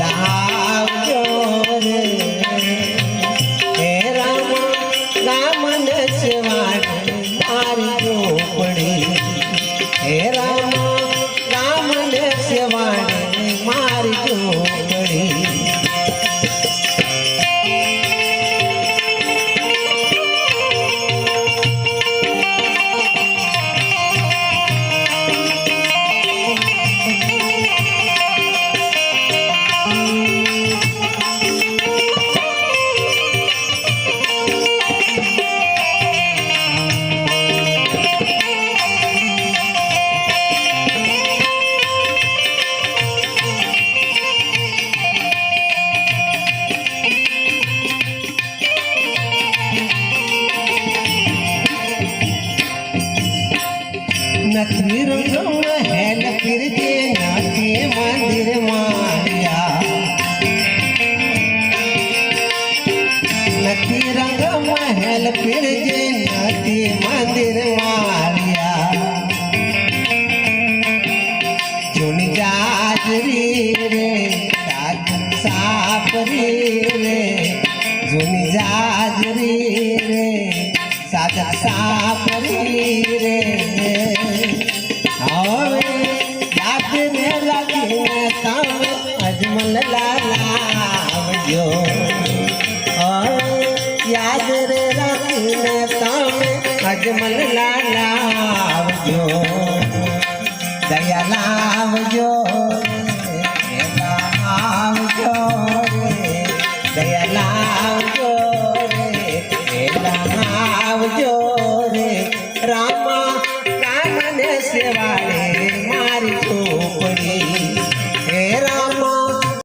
લાવજો રે હે રામ રામ ને સેવાડે મારી ઝૂંપડી હે રામ રામ ને સેવાડે મારી ઝૂંપડી નથી રંગ મહેલ ફિરજે નથી મંદિર માયા નથી રંગ મહેલ ફિરજે નથી મંદિર માયા જૂની જાજરી રે સાપરી રે જૂની જાજરી રે સાજા સાપરી રે તમે અજમલ લાવજો યાદ રે રાખીને તમે અજમલ લાવજો દયા લાવજો આવજો દયા લાવજો